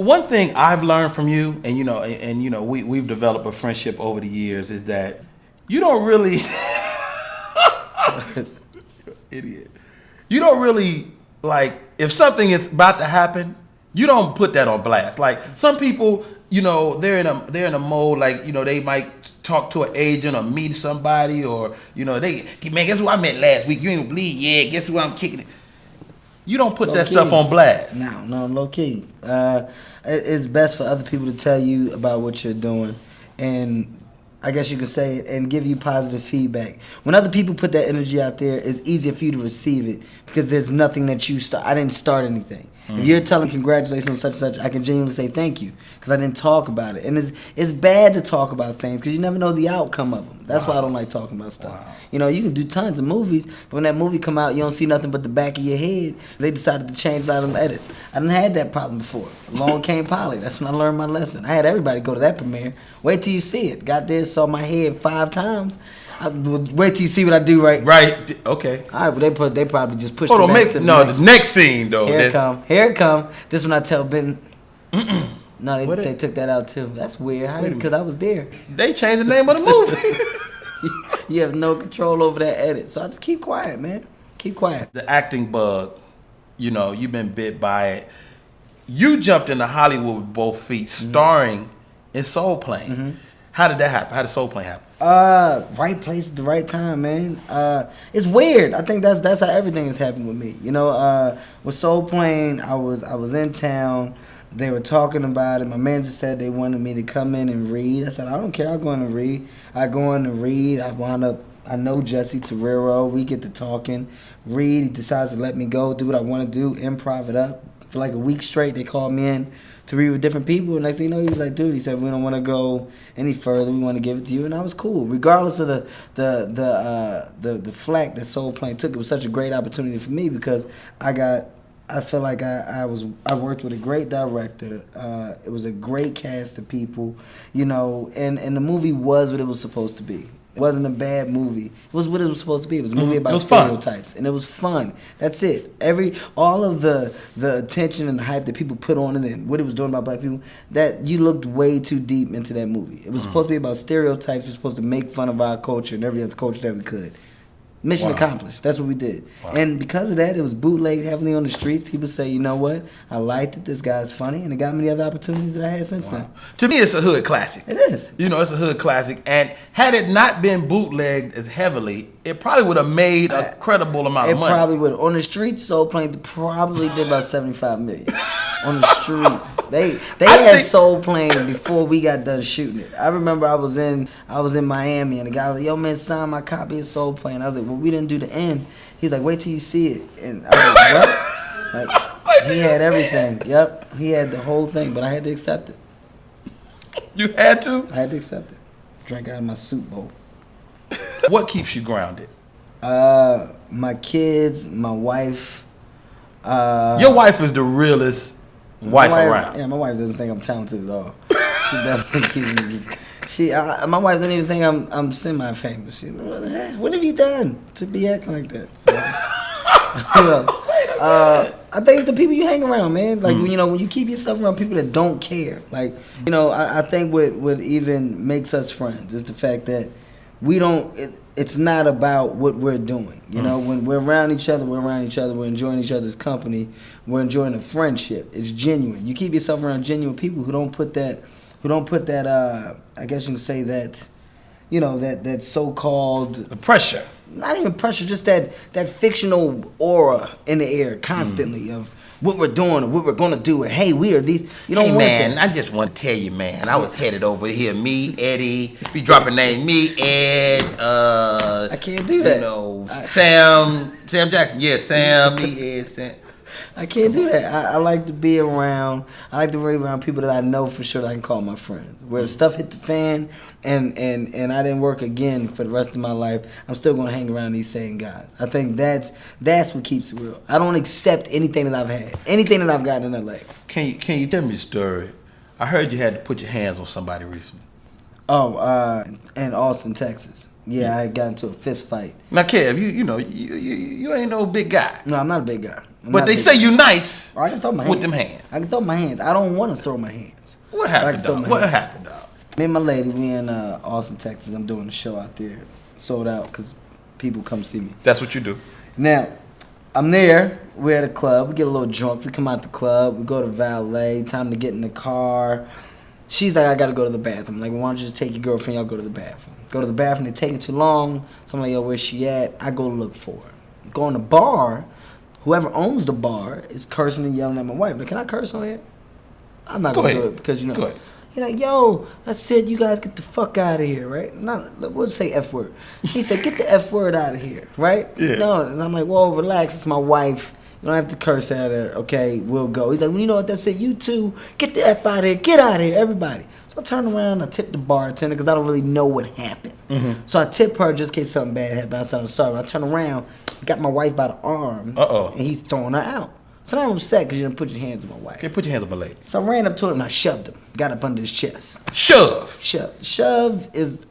one thing I've learned from you, and we've developed a friendship over the years, is that you don't really, idiot. You don't really like if something is about to happen. You don't put that on blast. Like some people, they're in a mode like they might talk to an agent or meet somebody or guess who I met last week? You ain't gonna believe. Yeah, guess who I'm kicking it. You don't put that stuff on blast. No, low key. It's best for other people to tell you about what you're doing, and I guess you could say it, and give you positive feedback. When other people put that energy out there, it's easier for you to receive it because there's nothing that you start. I didn't start anything. If you're telling congratulations on such and such, I can genuinely say thank you because I didn't talk about it. And it's bad to talk about things because you never know the outcome of them. That's why I don't like talking about stuff. Wow. You can do tons of movies, but when that movie come out, you don't see nothing but the back of your head. They decided to change a lot of them edits. I didn't had that problem before. Along came Polly. That's when I learned my lesson. I had everybody go to that premiere. Wait till you see it. Got there, saw my head 5 times. Wait till you see what I do right. Right. Okay. All right, but they probably just pushed it back to the next scene though. Here it come. This when I tell Ben. No, they took that out too. That's weird. Because I was there. They changed the name of the movie. You have no control over that edit, so I just keep quiet, man. Keep quiet. The acting bug, you've been bit by it. You jumped into Hollywood with both feet, starring in Soul Plane. Mm-hmm. How did that happen? How did Soul Plane happen? Right place at the right time, man. It's weird. I think that's how everything has happened with me. With Soul Plane, I was in town. They were talking about it. My manager said they wanted me to come in and read. I said, I don't care. I'll go in and read. I go in and read. I know Jesse Torero. We get to talking. Read. He decides to let me go, do what I want to do, improv it up. For like a week straight, they called me in to read with different people. And next thing you know, he was like, dude, he said, we don't want to go any further. We want to give it to you. And I was cool. Regardless of the flack that Soul Plane took, it was such a great opportunity for me because I feel like I worked with a great director. It was a great cast of people, and the movie was what it was supposed to be. It wasn't a bad movie. It was what it was supposed to be. It was a movie about stereotypes, and it was fun. That's it. All of the attention and the hype that people put on it and what it was doing about black people, that you looked way too deep into that movie. It was supposed to be about stereotypes. It was supposed to make fun of our culture and every other culture that we could. Mission accomplished. That's what we did. Wow. And because of that, it was bootlegged heavily on the streets. People say, you know what? I liked it. This guy's funny. And it got me the other opportunities that I had since then. To me, it's a hood classic. It is. It's a hood classic. And had it not been bootlegged as heavily, it probably would have made a credible amount of money. It probably would. On the streets, Soul Plane probably did about $75 million. On the streets. They had Soul Plane before we got done shooting it. I remember I was in Miami and the guy was like, yo man, sign my copy of Soul Plane. I was like, well, we didn't do the end. He's like, wait till you see it. And I was like, what? Like, he had everything. Yep. He had the whole thing, but I had to accept it. You had to? I had to accept it. Drank out of my soup bowl. What keeps you grounded? My kids, my wife. Your wife is the realest wife around. Yeah, my wife doesn't think I'm talented at all. She definitely keeps me. My wife doesn't even think I'm semi-famous. She, what have you done to be acting like that? So, who else? I think it's the people you hang around, man. Like when you keep yourself around people that don't care. Like I think what even makes us friends is the fact that we don't. It's not about what we're doing. When we're around each other, we're enjoying each other's company, we're enjoying a friendship. It's genuine. You keep yourself around genuine people who don't put that I guess you can say that, that so-called the pressure. Not even pressure, just that fictional aura in the air constantly of what we're doing or what we're gonna do. And hey, we are these. You don't want man, that. I just want to tell you, man. I was headed over here. Me, Eddie. Be dropping names. Me, Ed. I can't do that. Sam Jackson. Yeah, Sam. Me, Ed. Sam. I can't do that. I like to be around. I like to be around people that I know for sure that I can call my friends. Where if stuff hit the fan and I didn't work again for the rest of my life, I'm still gonna hang around these same guys. I think that's what keeps it real. I don't accept anything that I've had, anything that I've gotten in LA. Can you tell me the story? I heard you had to put your hands on somebody recently. In Austin, Texas. Yeah, I got into a fist fight. Now, Kev, you ain't no big guy. No, I'm not a big guy. But they say you nice I can throw my hands. with them hands. I can throw my hands. I don't want to throw my hands. What happened, dog? What happened, dog? Me and my lady, we in Austin, Texas. I'm doing a show out there. Sold out because people come see me. That's what you do. Now, I'm there. We're at a club. We get a little drunk. We come out the club. We go to valet. Time to get in the car. She's like, I got to go to the bathroom. I'm like, well, why don't you just take your girlfriend? Y'all go to the bathroom. Go to the bathroom. They're taking too long. So I'm like, yo, where's she at? I go look for her. Go in the bar. Whoever owns the bar is cursing and yelling at my wife. Like, can I curse on here? I'm not going to do it because, you know. Go ahead. He's like, yo, I said you guys get the fuck out of here, right? We'll say F word. He said, get the F word out of here, right? Yeah. No, and I'm like, well, relax. It's my wife. You don't have to curse at her. Okay, we'll go. He's like, well, you know what? That's it. You two, get the F out of here. Get out of here, everybody. So I turn around. I tip the bartender because I don't really know what happened. Mm-hmm. So I tip her just in case something bad happened. I said, I'm sorry. When I turn around, got my wife by the arm. Uh-oh. And he's throwing her out. So now I'm upset because you didn't put your hands on my wife. Okay, put your hands on my leg. So I ran up to him and I shoved him. Got up under his chest. Shove. Shove is,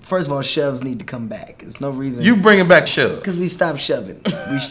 first of all, shoves need to come back. There's no reason. You bringing back shove. Because we stopped shoving.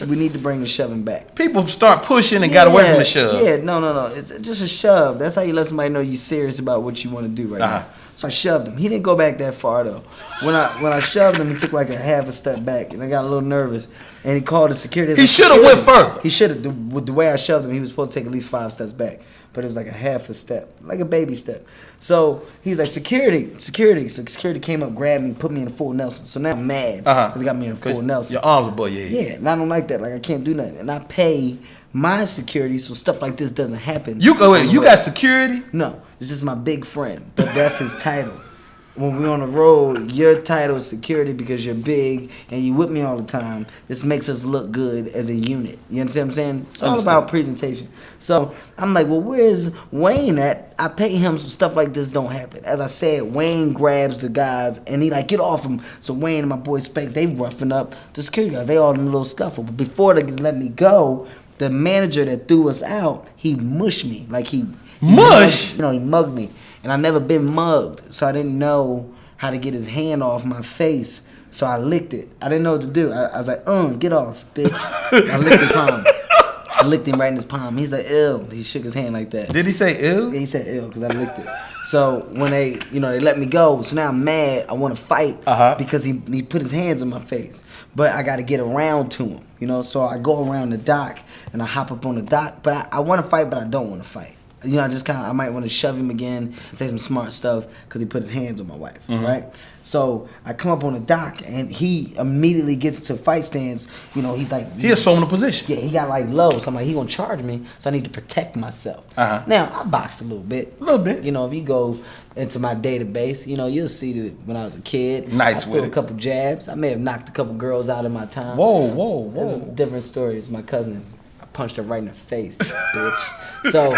we need to bring the shoving back. People start pushing and got away from the shove. Yeah, no. It's just a shove. That's how you let somebody know you're serious about what you want to do right now. So I shoved him. He didn't go back that far though. When I shoved him, he took like a half a step back, and I got a little nervous. And he called the security. He should have went further. He should have. With the way I shoved him, he was supposed to take at least 5 steps back, but it was like a half a step, like a baby step. So he was like, security. So security came up, grabbed me, put me in a full Nelson. So now I'm mad because he got me in a full Nelson. Your arms are above your head. Yeah, and I don't like that. Like I can't do nothing, and I pay my security so stuff like this doesn't happen. You got security? No, it's just my big friend, but that's his title. When we're on the road, your title is security because you're big and you with me all the time. This makes us look good as a unit. You understand what I'm saying? It's all about presentation. So I'm like, well, where's Wayne at? I pay him so stuff like this don't happen. As I said, Wayne grabs the guys and he like, get off him. So Wayne and my boy Spank, they roughing up the security guys. They all in a little scuffle. But before they let me go, the manager that threw us out, he mushed me. Like he mush? He mugged me. And I never been mugged, so I didn't know how to get his hand off my face. So I licked it. I didn't know what to do. I was like, get off, bitch. I licked his palm. I licked him right in his palm. He's like, ew. He shook his hand like that. Did he say ew? Yeah, he said ew because I licked it. So when they let me go, so now I'm mad. I want to fight because he put his hands on my face. But I got to get around to him, So I go around the dock and I hop up on the dock. But I want to fight, but I don't want to fight. I might want to shove him again, say some smart stuff because he put his hands on my wife, right? So I come up on the dock and he immediately gets to fight stance. He's like... He assumed a position. Yeah, he got like low. So I'm like, he going to charge me, so I need to protect myself. Now, I boxed a little bit. A little bit. If you go into my database, you'll see that when I was a kid, I threw a couple jabs. I may have knocked a couple girls out in my time. Whoa. It's a different story. It's my cousin. I punched her right in the face, bitch. So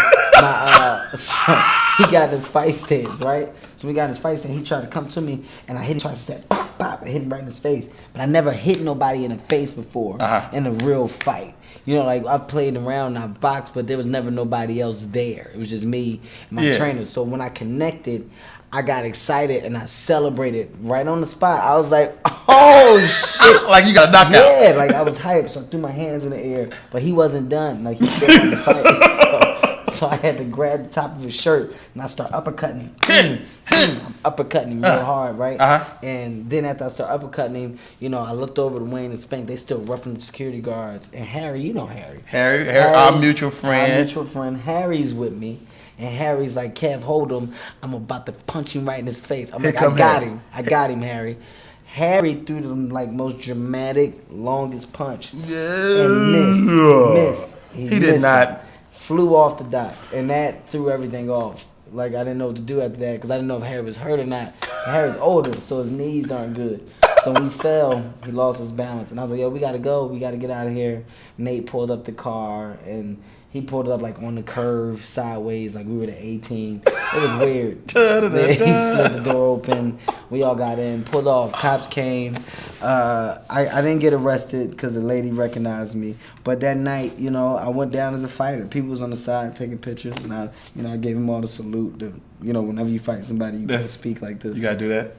he got his fight stance, right? So we got his fight stance. He tried to come to me, and I hit him twice. I said, bop, bop. I hit him right in his face. But I never hit nobody in the face before in a real fight. Like I've played around and I've boxed, but there was never nobody else there. It was just me and my trainer. So when I connected, I got excited and I celebrated right on the spot. I was like, oh shit. Like you got knocked out. Yeah, like I was hyped. So I threw my hands in the air, but he wasn't done. Like he still had to fight. So I had to grab the top of his shirt and I start uppercutting him. I'm uppercutting him real hard, right? And then after I start uppercutting him, I looked over to Wayne and Spank. They still roughing the security guards. And Harry, Harry. Harry, our mutual friend. Harry's with me. And Harry's like, Kev, hold him. I'm about to punch him right in his face. I'm like, I got him, Harry. Harry threw the most dramatic, longest punch and missed. He did not. Flew off the dock, and that threw everything off. Like I didn't know what to do after that because I didn't know if Harry was hurt or not. And Harry's older, so his knees aren't good. So when he fell, he lost his balance, and I was like, "Yo, we gotta go. We gotta get out of here." Nate pulled up the car and He pulled up like on the curve sideways, like we were the A team. It was weird. Yeah, he slid the door open. We all got in, pulled off. Cops came. I didn't get arrested because the lady recognized me. But that night, you know, I went down as a fighter. People was on the side taking pictures, and I gave them all the salute. You know, whenever you fight somebody, you gotta speak like this. You gotta do that.